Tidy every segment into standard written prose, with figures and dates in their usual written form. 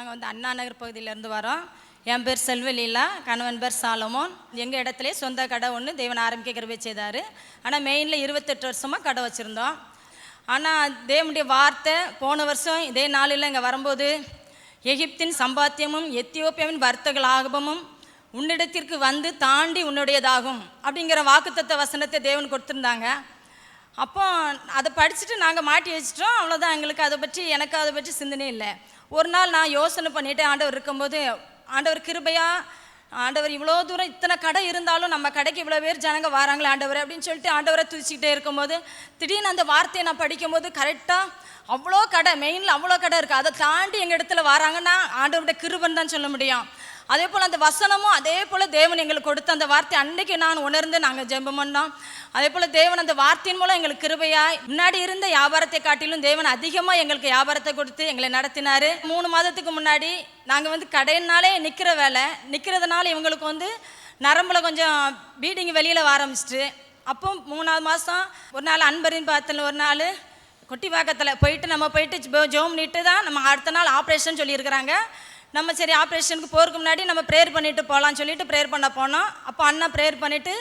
நாங்கள் வந்து அண்ணா நகர் பகுதியிலேருந்து வரோம். என் பேர் செல்வலீலா, கணவன் பேர் சாலமோன். எங்கள் இடத்துல சொந்த கடை ஒன்று தேவன் ஆரம்பிக்க கிருபை செய்தார். ஆனால் மெயினில் 28 வருஷமாக கடை வச்சுருந்தோம். ஆனால் தேவனுடைய வார்த்தை போன வருஷம் இதே நாளில் இங்கே வரும்போது, எகிப்தின் சம்பாத்தியமும் எத்தியோப்பியாவின் வர்த்தக லாபமும் உன்னிடத்திற்கு வந்து தாண்டி உன்னுடையதாகும் அப்படிங்கிற வாக்குத்தத்த வசனத்தை தேவன் கொடுத்துருந்தாங்க. அப்போ அதை படிச்சுட்டு நாங்கள் மாட்டி வச்சிட்டோம். அவ்வளோதான். எனக்கு அதை பற்றி சிந்தனை இல்லை. ஒரு நாள் நான் யோசனை பண்ணிவிட்டு ஆண்டவர் இருக்கும்போது, ஆண்டவர் கிருபையா, ஆண்டவர் இவ்வளோ தூரம் இத்தனை கடை இருந்தாலும் நம்ம கடைக்கு இவ்வளோ பேர் ஜனங்க வராங்களே ஆண்டவர் அப்படின்னு சொல்லிட்டு ஆண்டவரை துதிச்சிக்கிட்டே இருக்கும்போது, திடீர்னு அந்த வார்த்தையை நான் படிக்கும்போது கரெக்டாக அவ்வளோ கடை, மெயினில் அவ்வளோ கடை இருக்குது, அதை தாண்டி எங்கள் இடத்துல வராங்கன்னா ஆண்டவருடைய கிருபைன்னு தான் சொல்ல முடியும். அதே போல் அந்த வசனமும் அதே போல் தேவன் எங்களுக்கு கொடுத்த அந்த வார்த்தை அன்னைக்கு நான் உணர்ந்து நாங்கள் ஜெபம் பண்ணோம். அதே போல் தேவன் அந்த வார்த்தையின் மூலம் எங்களுக்கு கிருபையாய் முன்னாடி இருந்த வியாபாரத்தை காட்டிலும் தேவன் அதிகமாக எங்களுக்கு வியாபாரத்தை கொடுத்து எங்களை நடத்தினார். 3 மாதத்துக்கு முன்னாடி நாங்கள் வந்து கடையினாலே நிற்கிறதுனால இவங்களுக்கு வந்து நரம்பில் கொஞ்சம் பீடிங் வெளியில் வர ஆரம்பிச்சிட்டு, அப்போ 3ஆவது மாதம் ஒரு நாள் அன்பரின் பாத்தில் ஒரு நாள் கொட்டி வாக்கத்தில் போயிட்டு ஜோம் நீட்டு தான் நம்ம அடுத்த நாள் ஆப்ரேஷன் சொல்லியிருக்கிறாங்க. நம்ம சரி ஆப்ரேஷனுக்கு போகிறதுக்கு முன்னாடி நம்ம ப்ரேயர் பண்ணிவிட்டு போகலான்னு சொல்லிட்டு ப்ரேயர் பண்ண போனோம். அப்போ அண்ணா ப்ரேயர் பண்ணிவிட்டு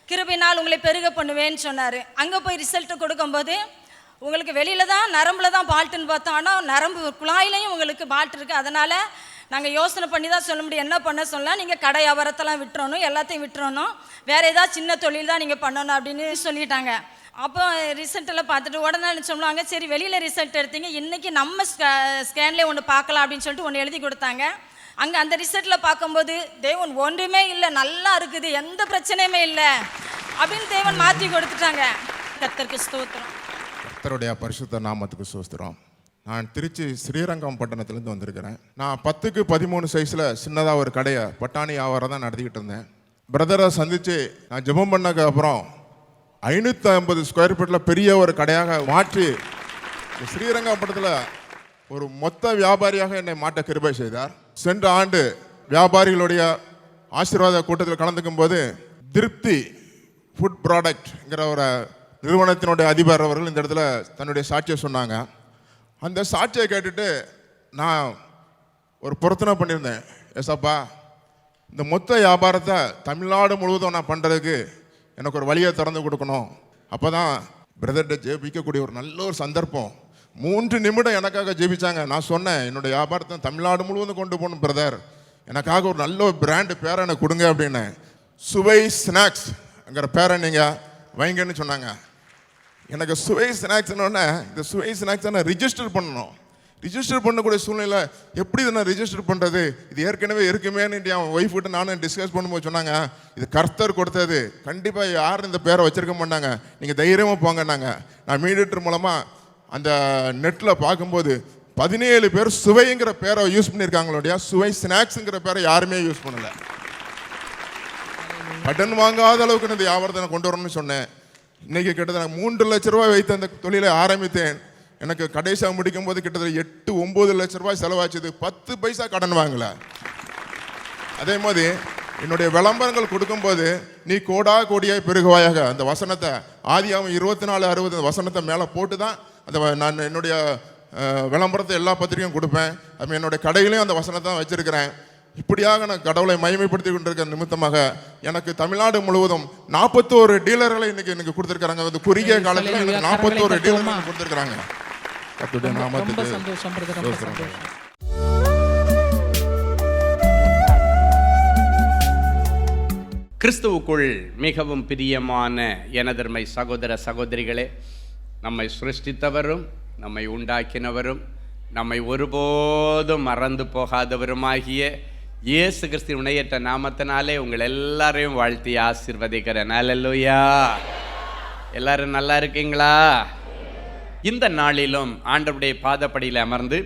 கிருபையினால் உங்களை பெருக பண்ணுவேன்னு சொன்னார். அங்கே போய் ரிசல்ட்டு கொடுக்கும்போது உங்களுக்கு வெளியில் தான் நரம்பில் தான் பால்ட்டுன்னு பார்த்தோம். ஆனால் நரம்பு குழாயிலையும் உங்களுக்கு பால்ட் இருக்குது. அதனால் நாங்கள் யோசனை பண்ணி தான் சொல்ல முடியும், என்ன பண்ண சொல்லலாம், நீங்கள் கடை வியாபாரத்தெல்லாம் விட்டுறணும், எல்லாத்தையும் விட்டுறணும், வேறு ஏதாவது சின்ன தொழில் தான் நீங்கள் பண்ணணும் அப்படின்னு சொல்லிட்டாங்க. அப்போ ரிசல்ட்டெல்லாம் பார்த்துட்டு உடனே சொல்லுவாங்க, சரி வெளியில் ரிசல்ட் எடுத்தீங்க, இன்றைக்கி நம்ம ஸ்கேன்லேயே ஒன்று பார்க்கலாம் அப்படின்னு சொல்லிட்டு ஒன்று எழுதி கொடுத்தாங்க. அங்கே அந்த ரிசல்ட்டில் பார்க்கும்போது தேவன் ஒன்றுமே இல்லை, நல்லா இருக்குது, எந்த பிரச்சனையுமே இல்லை அப்படின்னு தேவன் மாற்றி கொடுத்துட்டாங்க. கர்த்தருக்கு ஸ்தோத்திரம். கர்த்தருடைய பரிசுத்த நாமத்துக்கு ஸ்தோத்திரம். நான் திருச்சி ஸ்ரீரங்கம் பட்டணத்துலேருந்து வந்திருக்கிறேன். நான் 10க்கு 13 சைஸில் சின்னதாக ஒரு கடையை பட்டாணி வியாபாரம் தான் நடத்திக்கிட்டு இருந்தேன். பிரதரை சந்தித்து நான் ஜெபம் பண்ணக்கு அப்புறம் 550 ஸ்கொயர் ஃபீட்டில் பெரிய ஒரு கடையாக மாற்றி ஸ்ரீரங்கப்பட்டத்தில் ஒரு மொத்த வியாபாரியாக என்னை மாட்ட கிருபை செய்தார். சென்ற ஆண்டு வியாபாரிகளுடைய ஆசீர்வாத கூட்டத்தில் கலந்துக்கும் போது திருப்தி ஃபுட் ப்ராடக்ட்ங்கிற ஒரு நிறுவனத்தினுடைய அதிபர் அவர்கள் இந்த இடத்துல தன்னுடைய சாட்சியை சொன்னாங்க. அந்த சாட்சியை கேட்டுட்டு நான் ஒரு பொருத்தனை பண்ணியிருந்தேன். எஸ்அப்பா, இந்த மொத்த வியாபாரத்தை தமிழ்நாடு முழுவதும் நான் பண்ணுறதுக்கு எனக்கு ஒரு வழியை திறந்து கொடுக்கணும். அப்போ தான் பிரதர்கிட்ட ஜெபிக்கக்கூடிய ஒரு நல்ல ஒரு சந்தர்ப்பம். 3 நிமிடம் எனக்காக ஜெபிச்சாங்க. நான் சொன்னேன், என்னுடைய வியாபாரத்தை தமிழ்நாடு முழுவதும் கொண்டு போகணும் பிரதர், எனக்காக ஒரு நல்ல ஒரு பிராண்டு பேரை எனக்கு கொடுங்க அப்படின்னு. சுவை ஸ்நாக்ஸ்ங்கிற பேரை நீங்கள் வைங்கன்னு சொன்னாங்க. எனக்கு சுவை ஸ்நாக்ஸ்னோடனே இந்த சுவை ஸ்நாக்ஸை நான் ரிஜிஸ்டர் பண்ணணும். ரிஜிஸ்டர் பண்ணக்கூடிய சூழ்நிலை எப்படி இதை நான் ரிஜிஸ்டர் பண்ணுறது, இது ஏற்கனவே இருக்குமேன்னு என் ஒய்ஃப்கிட்ட நானும் டிஸ்கஸ் பண்ணும்போது சொன்னாங்க, இது கர்த்தர் கொடுத்தது, கண்டிப்பாக யாரும் இந்த பேரை வச்சிருக்க மாட்டாங்க, நீங்கள் தைரியமாக போங்கன்னாங்க. நான் மீடியேட்டர் மூலமாக அந்த நெட்டில் பார்க்கும்போது 17 பேர் சுவைங்கிற பேரை யூஸ் பண்ணியிருக்காங்களோடைய சுவை ஸ்நாக்ஸுங்கிற பேரை யாருமே யூஸ் பண்ணலை. கடன் வாங்காத அளவுக்கு இந்த வியாபாரத்தை கொண்டு வரணும்னு சொன்னேன். இன்றைக்கி கிட்டத்தட்ட 3 லட்ச ரூபாய் வைத்து அந்த தொழிலை ஆரம்பித்தேன். எனக்கு கடைசியாக முடிக்கும் போது கிட்டத்தட்ட 8-9 லட்ச ரூபாய் செலவாச்சுது. 10 பைசா கடன் வாங்கல. அதே மாதிரி என்னுடைய விளம்பரங்கள் கொடுக்கும்போது நீ கோடியாய் பெருகுவாயாக அந்த வசனத்தை ஆதியாகமம் 24:60 வசனத்தை மேலே போட்டு தான் நான் என்னுடைய விளம்பரத்தை எல்லா பத்திரிகையும் கொடுப்பேன். அது என்னுடைய கடையிலையும் அந்த வசனத்தை தான் வச்சிருக்கிறேன். இப்படியாக நான் கடவுளை மகிமைப்படுத்தி கொண்டிருக்கிற நிமித்தமாக எனக்கு தமிழ்நாடு முழுவதும் 41 டீலர்களை இன்னைக்கு கொடுத்துருக்காங்க. அந்த குறுகிய காலத்தில் எனக்கு 41 டீலர்கள் கொடுத்துருக்காங்க. கிறிஸ்துவுக்குள் மிகவும் பிரியமான எனதர்மை சகோதர சகோதரிகளே, நம்மை சிருஷ்டித்தவரும் நம்மை உண்டாக்கினவரும் நம்மை ஒருபோதும் மறந்து போகாதவருமாகிய இயேசு கிறிஸ்து உணையற்ற நாமத்தினாலே உங்கள் எல்லாரையும் வாழ்த்தி ஆசீர்வதிக்கிறேன். அல்லேலூயா. எல்லாரும் நல்லா இருக்கீங்களா? இந்த நாளிலும் ஆண்டவருடைய பாதப்படியில் அமர்ந்து,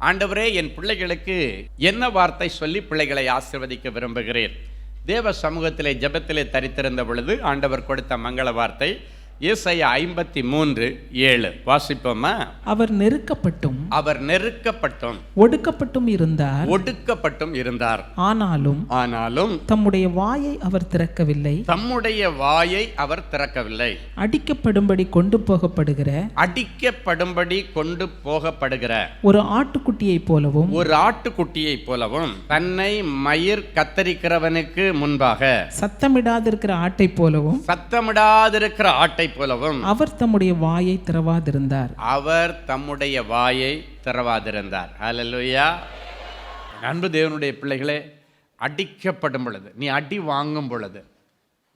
ஆண்டவரே, என் பிள்ளைகளுக்கு என்ன வார்த்தை சொல்லி பிள்ளைகளை ஆசீர்வதிக்க விரும்புகிறேன். தேவ சமூகத்திலே ஜெபத்திலே தரித்திருந்த பொழுது ஆண்டவர் கொடுத்த மங்கள வார்த்தை ஏசாயா 53:7 வாசிப்போமா? அவர் நெருக்கப்பட்டும் அவர் நெருக்கப்பட்டும் ஒடுக்கப்பட்டும் இருந்தார், ஒடுக்கப்பட்டும் இருந்தார். ஆனாலும் தம்முடைய வாயை அவர் திறக்கவில்லை. தம்முடைய வாயை அவர் திறக்கவில்லை. அடிக்கப்படும்படி கொண்டு போகப்படுகிற ஒரு ஆட்டுக்குட்டியைப் போலவும் தன்னை மயிர் கத்தரிக்கிறவனுக்கு முன்பாக சத்தமிடாதிருக்கிற ஆட்டைப் போலவும் அவர் தம்முடைய வாயை திறவாதிருந்தார். ஹல்லேலூயா. அன்பு தேவனுடைய பிள்ளைகளே, அடிக்கப்படும் பொழுது, நீ அடி வாங்கும் பொழுது,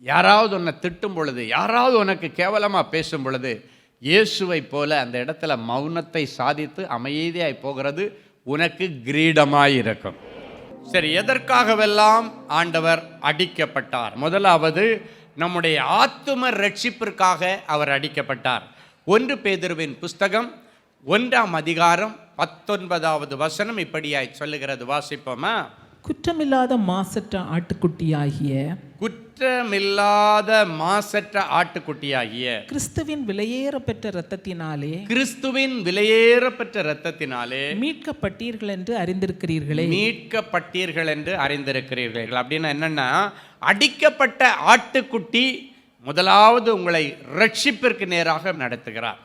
யாராவது உன்னை திட்டும் பொழுது, யாராவது உனக்கு கேவலமாக பேசும் பொழுது, இயேசுவை போல அந்த இடத்துல மௌனத்தை சாதித்து அமைதியாய் போகிறது உனக்கு கிரீடமாய் இருக்கும். சரி, எதற்காகவெல்லாம் ஆண்டவர் அடிக்கப்பட்டார்? முதலாவது நம்முடைய ஆத்தும ரட்சிப்பிற்காக அவர் அடிக்கப்பட்டார். 1 பேதுருவின் புஸ்தகம் 1ஆம் அதிகாரம் 19வது வசனம் இப்படியாய் சொல்லுகிறது. வாசிப்போமா? குற்றமில்லாத மாசற்ற ஆட்டுக்குட்டியாகிய கிறிஸ்துவின் விலையேறப்பெற்ற இரத்தத்தினாலே மீட்கப்பட்டீர்கள் என்று அறிந்திருக்கிறீர்கள். அப்படின்னா என்னன்னா, அடிக்கப்பட்ட ஆட்டுக்குட்டி முதலாவது உங்களை ரட்சிப்பிற்கு நேராக நடத்துகிறார்.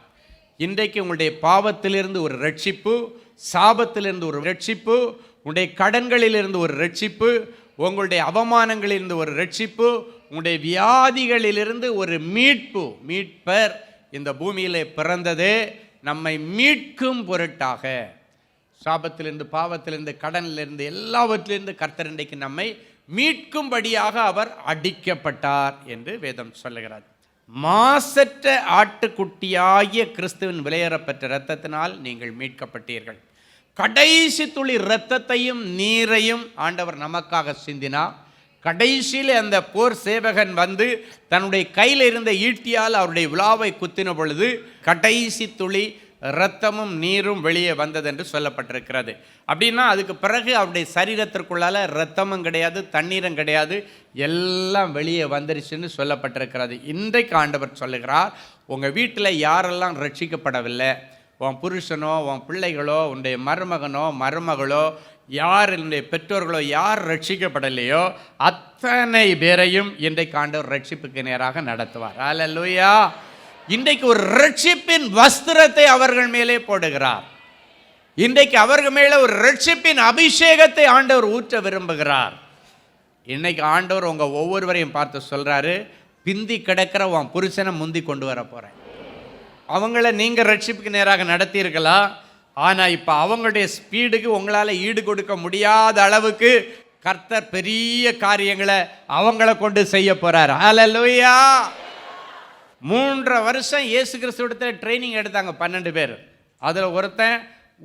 இன்றைக்கு உங்களுடைய பாவத்திலிருந்து ஒரு ரட்சிப்பு, சாபத்திலிருந்து ஒரு ரட்சிப்பு, உங்களுடைய கடன்களிலிருந்து ஒரு ரட்சிப்பு, உங்களுடைய அவமானங்களிலிருந்து ஒரு ரட்சிப்பு, உங்களுடைய வியாதிகளிலிருந்து ஒரு மீட்பர் இந்த பூமியிலே பிறந்ததே நம்மை மீட்கும் பொருட்டாக. சாபத்திலிருந்து, பாவத்திலிருந்து, கடனிலிருந்து, எல்லாவற்றிலிருந்து கர்த்தர் இன்றைக்கு நம்மை மீட்கும்படியாக அவர் அடிக்கப்பட்டார் என்று வேதம் சொல்லுகிறது. மாசற்ற ஆட்டுக்குட்டியாகிய கிறிஸ்துவின் விலையேறப்பெற்ற இரத்தத்தினால் நீங்கள் மீட்கப்பட்டீர்கள். கடைசி துளி இரத்தத்தையும் நீரையும் ஆண்டவர் நமக்காக சிந்தினார். கடைசியில் அந்த போர் சேவகன் வந்து தன்னுடைய கையில் இருந்த ஈட்டியால் அவருடைய விழாவை குத்தின பொழுது கடைசி துளி இரத்தமும் நீரும் வெளியே வந்தது என்று சொல்லப்பட்டிருக்கிறது. அப்படின்னா அதுக்கு பிறகு அவருடைய சரீரத்திற்குள்ளால இரத்தமும் கிடையாது, தண்ணீரும் கிடையாது, எல்லாம் வெளியே வந்துருச்சுன்னு சொல்லப்பட்டிருக்கிறது. இன்றைக்கு ஆண்டவர் சொல்லுகிறார், உங்கள் வீட்டில் யாரெல்லாம் ரட்சிக்கப்படவில்லை, உன் புருஷனோ, உன் பிள்ளைகளோ, உன்னுடைய மருமகனோ, மருமகளோ, யார் என்னுடைய பெற்றோர்களோ யார் ரட்சிக்கப்படலையோ அத்தனை பேரையும் இன்றைக்கு ஆண்டவர் ரட்சிப்புக்கு நேராக நடத்துவார். ஹல்லேலூயா. இன்றைக்கு ஒரு ரட்சிப்பின் வஸ்திரத்தை அவர்கள் மேலே போடுகிறார். இன்றைக்கு அவர்கள் மேலே ஒரு ரட்சிப்பின் அபிஷேகத்தை ஆண்டவர் ஊற்ற விரும்புகிறார். இன்னைக்கு ஆண்டவர் உங்க ஒவ்வொருவரையும் பார்த்து சொல்றாரு, பிந்தி கிடக்கிற உன் புருஷனை முந்தி கொண்டு வர போறேன். அவங்கள நீங்க ரட்சிப்புக்கு நேராக நடத்தியிருக்கலா, ஆனா இப்ப அவங்களுடைய ஸ்பீடுக்கு உங்களால ஈடு கொடுக்க முடியாத அளவுக்கு கர்த்தர் பெரிய காரியங்களை அவங்கள கொண்டு செய்ய போறார். ஹல்லேலூயா. 3 வருஷம் இயேசு கிறிஸ்துவிடத்தில் ட்ரைனிங் எடுத்தாங்க 12 பேர். அதில் ஒருத்தன்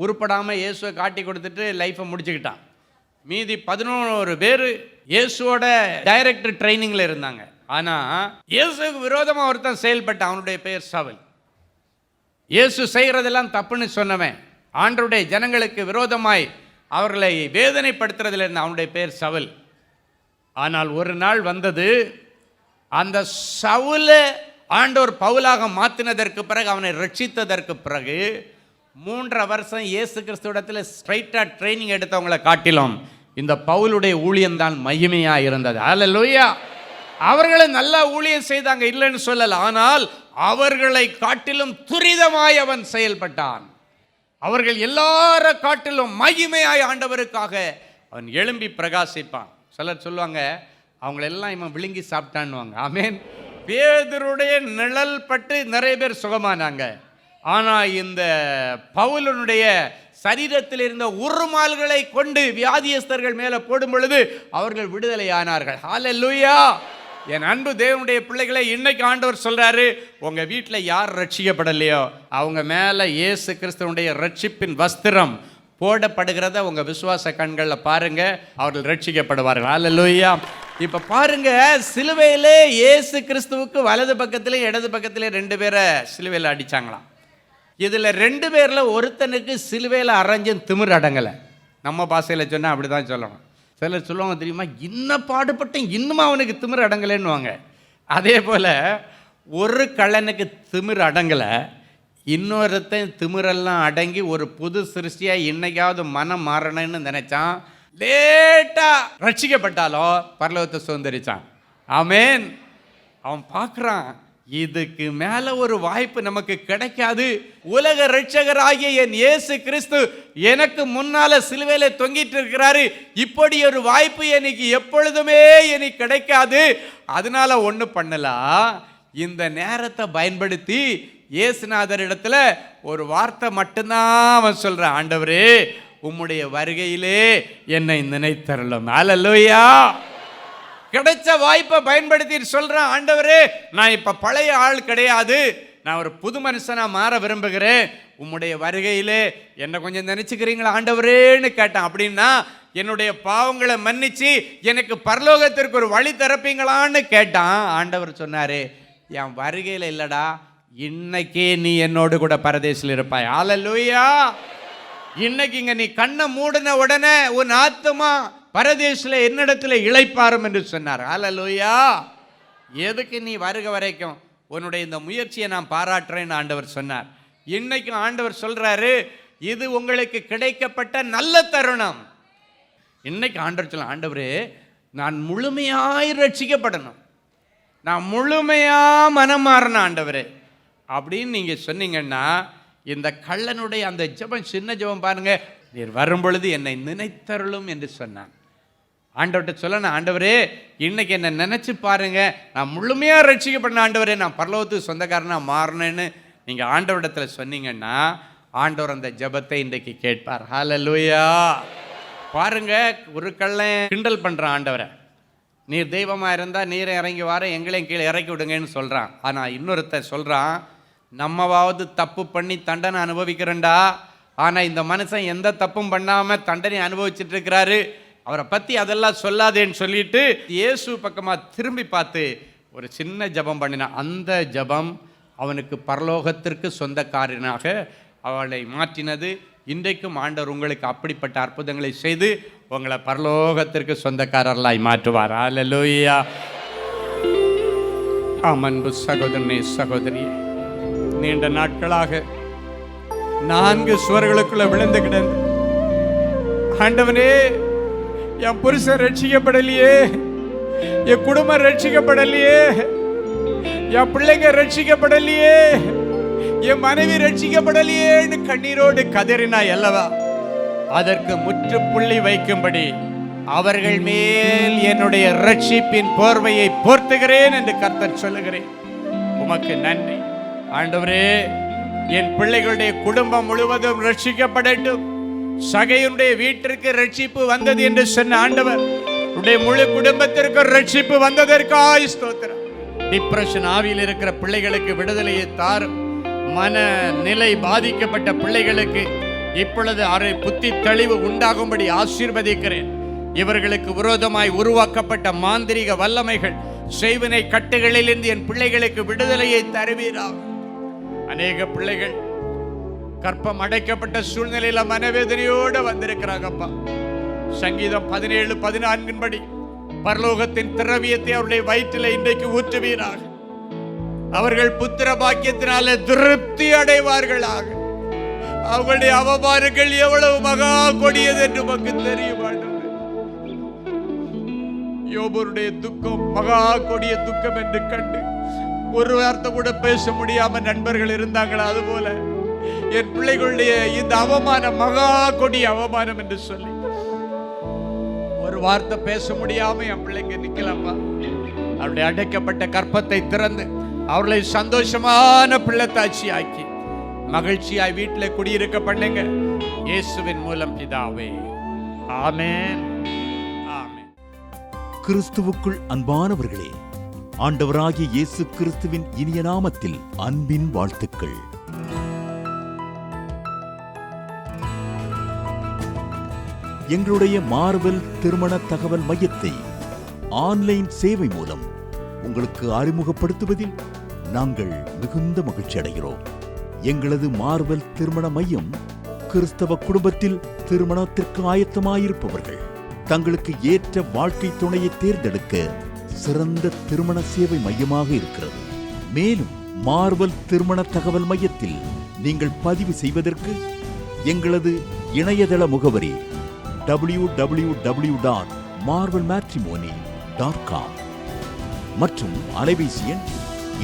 உருப்படாமல் இயேசுவை காட்டி கொடுத்துட்டு லைஃப்பை முடிச்சுக்கிட்டான். மீதி 11 பேர் இயேசுவோட டைரக்ட் ட்ரைனிங்கில் இருந்தாங்க. ஆனால் இயேசுக்கு விரோதமாக ஒருத்தன் செயல்பட்டான். அவனுடைய பெயர் சவுல். இயேசு செய்கிறதெல்லாம் தப்புன்னு சொன்னவன், ஆண்டவருடைய ஜனங்களுக்கு விரோதமாய் அவர்களை வேதனைப்படுத்துறதுல இருந்த அவனுடைய பெயர் சவுல். ஆனால் ஒரு நாள் வந்தது, அந்த சவுலை ஆண்டவர் பவுலாக மாற்றினதற்கு பிறகு, அவனை ரட்சித்ததற்கு பிறகு 3 வருஷம் இயேசு கிறிஸ்துவிடத்தில் ஸ்ட்ரைட்டாக ட்ரைனிங் எடுத்தவங்களை காட்டிலும் இந்த பவுலுடைய ஊழியம்தான் மகிமையாக இருந்தது. ஹல்லேலூயா. அவர்களை நல்லா ஊழியம் செய்தாங்க, இல்லைன்னு சொல்லல. ஆனால் அவர்களை காட்டிலும் துரிதமாய் அவன் செயல்பட்டான். அவர்கள் எல்லார காட்டிலும் மகிமையாய் ஆண்டவருக்காக அவன் எழும்பி பிரகாசிப்பான். சிலர் சொல்லுவாங்க, அவங்களெல்லாம் இவன் விழுங்கி சாப்பிட்டான்னுவாங்க. ஆமேன். பேதுருடைய நிழல் பட்டு நிறைய பேர் சுகமானாங்க. ஆனால் இந்த பவுலனுடைய சரீரத்தில் இருந்த உருமால்களை கொண்டு வியாதியஸ்தர்கள் மேலே போடும் பொழுது அவர்கள் விடுதலை ஆனார்கள். ஹல்லேலூயா. என் அன்பு தேவனுடைய பிள்ளைகளை, இன்னைக்கு ஆண்டவர் சொல்றாரு, உங்க வீட்டில் யார் ரட்சிக்கப்படலையோ அவங்க மேலே இயேசு கிறிஸ்துவனுடைய ரட்சிப்பின் வஸ்திரம் போடப்படுகிறத உங்க விசுவாச கண்களில் பாருங்க, அவர்கள் ரட்சிக்கப்படுவார்கள். ஹல்லேலூயா. இப்ப பாருங்க, சிலுவையிலே இயேசு கிறிஸ்துவுக்கு வலது பக்கத்திலே இடது பக்கத்திலே 2 பேரை சிலுவையில் அடிச்சாங்களாம். இதுல 2 பேர்ல ஒருத்தனுக்கு சிலுவையில் அரைஞ்சும் திமிர் அடங்கலை. நம்ம பாஷையில் சொன்னா அப்படிதான் சொல்லணும். சிலர் சொல்லுவாங்க தெரியுமா, இன்னும் பாடுபட்டேன் இன்னும் அவனுக்கு திமிர் அடங்கலைன்னுவாங்க. அதே போல ஒரு கள்ளனுக்கு திமிர் அடங்கலை, இன்னொருத்தன் திமிரெல்லாம் அடங்கி ஒரு புது சிருஷ்டியாக இன்னைக்காவது மனம் மாறணும்னு நினைச்சான். லேட்டாக ரட்சிக்கப்பட்டாலும் பரலோகத்தை சுதந்திரிச்சான். ஆமேன். அவன் பார்க்குறான், இதுக்கு மேலே ஒரு வாய்ப்பு நமக்கு கிடைக்காது. உலக ரட்சகராகிய என் இயேசு கிறிஸ்து எனக்கு முன்னால சிலுவையில தொங்கிட்டு இருக்கிறாரு. இப்படி ஒரு வாய்ப்பு எனக்கு எப்பொழுதுமே எனக்கு கிடைக்காது. அதனால ஒன்று பண்ணலாம், இந்த நேரத்தை பயன்படுத்தி இயேசுநாதர் இடத்துல ஒரு வார்த்தை மட்டும்தான் அவன் சொல்றான், ஆண்டவரே உம்முடைய வருகையிலே என்னை நினைத்தருளும். அல்லேலூயா. கிடைச்ச வாய்ப்பை பயன்படுத்தி சொல்றான், ஆண்டவரே நான் இப்ப பழைய ஆள் கிடையாது, நான் ஒரு புது மனுஷனா மாற விரும்புகிறேன், உம்முடைய வருகையிலே என்னை கொஞ்சம் நினைச்சுக்கிறீங்களா ஆண்டவரேன்னு கேட்டான். அப்படின்னா என்னுடைய பாவங்களை மன்னிச்சு எனக்கு பரலோகத்திற்கு ஒரு வழி திறப்பீங்களான்னு கேட்டான். ஆண்டவர் சொன்னாரு, என் வருகையில் இல்லடா, இன்னைக்கே நீ என்னோடு கூட பரதேசில் இருப்பாய். அல்லேலூயா. இன்னைக்கு இங்க நீ கண்ணை மூடின உடனே உன் ஆத்துமா பரதேசில் என்னிடத்துல இளைப்பாரும் என்று சொன்னார். அல்லேலூயா. எதுக்கு நீ வருக வரைக்கும் உன்னுடைய இந்த முயற்சியை நான் பாராட்டுறேன்னு ஆண்டவர் சொன்னார். இன்னைக்கும் ஆண்டவர் சொல்றாரு, இது உங்களுக்கு கிடைக்கப்பட்ட நல்ல தருணம். இன்னைக்கு ஆண்டவர் சொல்ல, ஆண்டவரே நான் முழுமையாய் ரட்சிக்கப்படணும், நான் முழுமையா மனம் மாறணும் ஆண்டவரே அப்படின்னு நீங்க சொன்னீங்கன்னா, இந்த கள்ளனுடைய அந்த ஜெபம், சின்ன ஜெபம் பாருங்க, நீர் வரும் பொழுது என்னை நினைத்தருளும் என்று சொன்னான். ஆண்டவர்கிட்ட சொல்லணும், ஆண்டவரே இன்னைக்கு என்னை நினைச்சு பாருங்க, நான் முழுமையா ரட்சிக்கப்படணும் ஆண்டவரே, நான் பரலோகத்துக்கு சொந்தக்காரனா மாறணும்னு நீங்க ஆண்டவரிடத்துல சொன்னீங்கன்னா, ஆண்டவர் அந்த ஜெபத்தை இன்றைக்கு கேட்பார். ஹல்லேலூயா. பாருங்க, ஒரு கள்ளன் கிண்டல் பண்றான் ஆண்டவரை, நீர் தெய்வமாக இருந்தால் நீரை இறங்கி வார, எங்களையும் கீழே இறக்கி விடுங்கன்னு சொல்கிறான். ஆனால் இன்னொருத்த சொல்கிறான், நம்மவாவது தப்பு பண்ணி தண்டனை அனுபவிக்கிறேன்டா, ஆனால் இந்த மனுஷன் எந்த தப்பும் பண்ணாமல் தண்டனை அனுபவிச்சுட்டு இருக்கிறாரு, அவரை பற்றி அதெல்லாம் சொல்லாதேன்னு சொல்லிட்டு இயேசு பக்கமாக திரும்பி பார்த்து ஒரு சின்ன ஜபம் பண்ணினான். அந்த ஜபம் அவனுக்கு பரலோகத்திற்கு சொந்தக்காரனாக அவளை மாற்றினது. இன்றைக்கும் ஆண்டவர் உங்களுக்கு அப்படிப்பட்ட அற்புதங்களை செய்து உங்களை பரலோகத்திற்கு சொந்தக்காரர்களாய் மாற்றுவார். அல்லேலூயா. அன்பு சகோதரனே, சகோதரியே, நீண்ட நாட்களாக 4 சுவர்களுக்குள்ள விழுந்து கிடந்து, ஆண்டவனே என் புருஷன் ரட்சிக்கப்படலையே, என் குடும்பம் ரட்சிக்கப்படலையே, என் பிள்ளைங்க ரட்சிக்கப்படலையே, என் மனைவி ரட்சிக்கப்படலையேன்னு கண்ணீரோடு கதறினாய் அல்லவா? அதற்கு முற்றுப்புள்ளி வைக்கும்படி அவர்கள் மேல் என்னுடைய ரட்சிப்பின் போர்வையை போர்த்துகிறேன் என்று கர்த்தர் சொல்லுகிறேன். உமக்கு நன்றி ஆண்டவரே. என் பிள்ளைகளுடைய குடும்பம் முழுவதும் ரட்சிக்கப்படட்டும். சகையுடைய வீட்டிற்கு ரட்சிப்பு வந்தது என்று சொன்ன ஆண்டவர், உடைய முழு குடும்பத்திற்கு ரட்சிப்பு வந்ததற்காக ஸ்தோத்திரம். டிப்ரெஷன் ஆவியில் இருக்கிற பிள்ளைகளுக்கு விடுதலையை தாரும். மன நிலை பாதிக்கப்பட்ட பிள்ளைகளுக்கு இப்பொழுது அரை புத்தி தெளிவு உண்டாகும்படி ஆசீர்வதிக்கிறேன். இவர்களுக்கு விரோதமாய் உருவாக்கப்பட்ட மாந்திரிக வல்லமைகள், செய்வினை கட்டுகளிலிருந்து என் பிள்ளைகளுக்கு விடுதலையை தருவீராக. அநேக பிள்ளைகள் கற்பம் அடைக்கப்பட்ட சூழ்நிலையில மனவேதனையோடு வந்திருக்கிறாங்கப்பா. சங்கீதம் 17:14 படி பரலோகத்தின் திரவியத்தை அவருடைய வயிற்றில் இன்றைக்கு ஊற்றுவீராக. அவர்கள் புத்திர பாக்கியத்தினாலே திருப்தி அடைவார்களாக. அவர்களுடைய அவமானங்கள் எவ்வளவு மகா கொடியது என்று நமக்கு தெரியும். யோபுடைய துக்கம் மகா கொடிய துக்கம் என்று கண்டு ஒரு வார்த்தை கூட பேச முடியாம நண்பர்கள் இருந்தாங்களா, அதுபோல என் பிள்ளைகளுடைய இந்த அவமானம் மகா கொடிய அவமானம் என்று சொல்லி ஒரு வார்த்தை பேச முடியாம என் பிள்ளைங்க நிக்கலாமா? அவருடைய அடைக்கப்பட்ட கற்பத்தை திறந்து அவர்களை சந்தோஷமான பிள்ளைத்தாட்சி ஆக்கி மகிழ்ச்சியாய் வீட்டில் குடியிருக்க பண்ணுங்க. இயேசுவின் மூலம் பிதாவே, ஆமென். ஆமென். கிறிஸ்துவுக்குள் அன்பானவர்களே, ஆண்டவராகிய இயேசு கிறிஸ்துவின் இனிய நாமத்தில் அன்பின் வாழ்த்துக்கள். எங்களுடைய மார்வெல் திருமண தகவல் மையத்தை ஆன்லைன் சேவை மூலம் உங்களுக்கு அறிமுகப்படுத்துவதில் நாங்கள் மிகுந்த மகிழ்ச்சி அடைகிறோம். எங்களது மார்வெல் திருமண மையம் கிறிஸ்தவ குடும்பத்தில் திருமணத்திற்கு ஆயத்தமாயிருப்பவர்கள் தங்களுக்கு ஏற்ற வாழ்க்கை துணையை தேர்ந்தெடுக்க சிறந்த திருமண சேவை மையமாக இருக்கிறது. மேலும் மார்வல் திருமண தகவல் மையத்தில் நீங்கள் பதிவு செய்வதற்கு எங்களது இணையதள முகவரி www.marvelmatrimony.com மற்றும் அலைபேசி எண்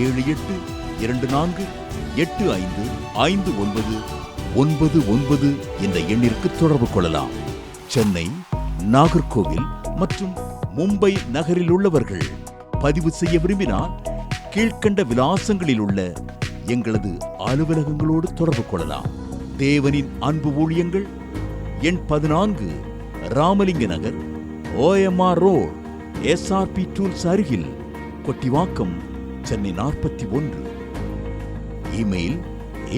7824855999 என்ற எண்ணிற்கு தொடர்பு கொள்ளலாம். சென்னை, நாகர்கோவில் மற்றும் மும்பை நகரில் உள்ளவர்கள் பதிவு செய்ய விரும்பினால் கீழ்க்கண்ட விலாசங்களில் உள்ள எங்களது அலுவலகங்களோடு தொடர்பு கொள்ளலாம். தேவனின் அன்பு ஊழியங்கள் எண் 14, ராமலிங்க நகர், OMR ரோட், SRP டூல்ஸ் அருகில், கொட்டிவாக்கம், சென்னை 41. Email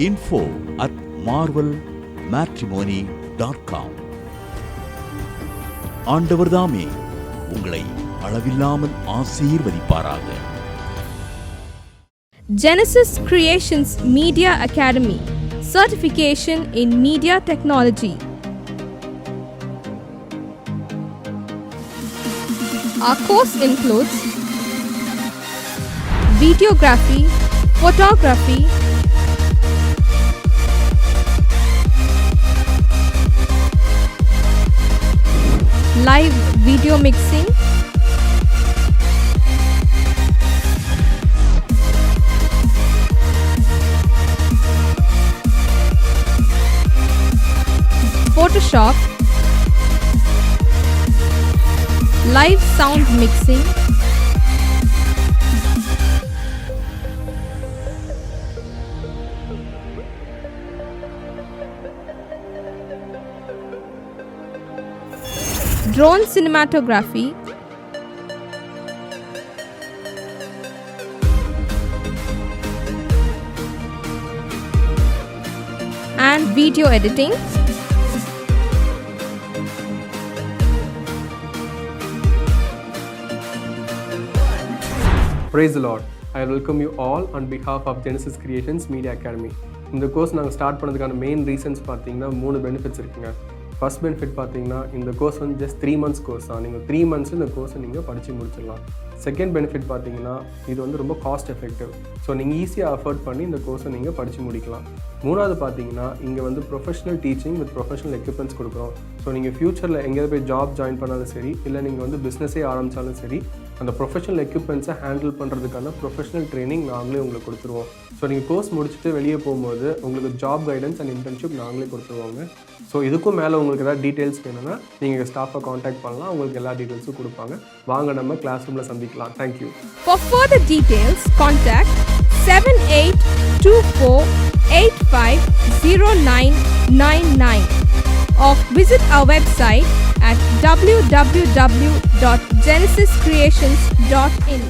info@marvelmatrimony.com. ஆண்டவர்தாமே உங்களை அளவில்லாமல் ஆசீர்வதிப்பாராக. Genesis Creations Media Academy, certification in media technology. Our course includes videography, photography, live video mixing, Photoshop, live sound mixing, drone cinematography, and video editing. Praise the Lord. I welcome you all on behalf of Genesis Creations Media Academy. இந்த course நாங்கள் start பண்ணதுக்கான main reasons பார்த்தீங்கன்னா 3 benefits இருக்குங்க. First benefit பார்த்தீங்கன்னா இந்த course வந்து just 3 months course தான். நீங்கள் 3 months இந்த கோர்ஸை நீங்கள் படித்து முடிச்சிடலாம். செகண்ட் பெனிஃபிட் பார்த்தீங்கன்னா இது வந்து ரொம்ப காஸ்ட் எஃபெக்டிவ். ஸோ நீங்கள் ஈஸியாக அஃபோர்ட் பண்ணி இந்த கோர்ஸை நீங்கள் படித்து முடிக்கலாம். மூணாவது பார்த்தீங்கன்னா இங்கே வந்து professional teaching with professional equipments கொடுக்குறோம். ஸோ நீங்கள் ஃப்யூச்சரில் எங்கேயாவது போய் ஜாப் ஜாயின் பண்ணாலும் சரி, இல்லை நீங்கள் வந்து பிஸ்னஸே ஆரம்பித்தாலும் சரி, அந்த ப்ரொஃபஷனல் எக்யூப்மெண்ட்ஸை ஹேண்டில் பண்ணுறதுக்கான ப்ரொஃபஷனல் ட்ரைனிங் நாங்களே உங்களுக்கு கொடுத்துருவோம். ஸோ நீங்கள் கோர்ஸ் முடிச்சுட்டு வெளியே போகும்போது உங்களுக்கு ஜாப் கைடன்ஸ் அண்ட் இன்டர்ன்ஷிப் நாங்களே கொடுத்துருவாங்க. ஸோ இதுக்கும் மேலே உங்களுக்கு ஏதாவது டீட்டெயில்ஸ் வேணும்னா நீங்கள் ஸ்டாஃபை காண்டாக்ட் பண்ணலாம். உங்களுக்கு எல்லா டீட்டெயில்ஸும் கொடுப்பாங்க. வாங்க நம்ம கிளாஸ் ரூமில் சந்திக்கலாம். Thank you. For further details, contact 7824850999 or visit our website at www.genesiscreations.in.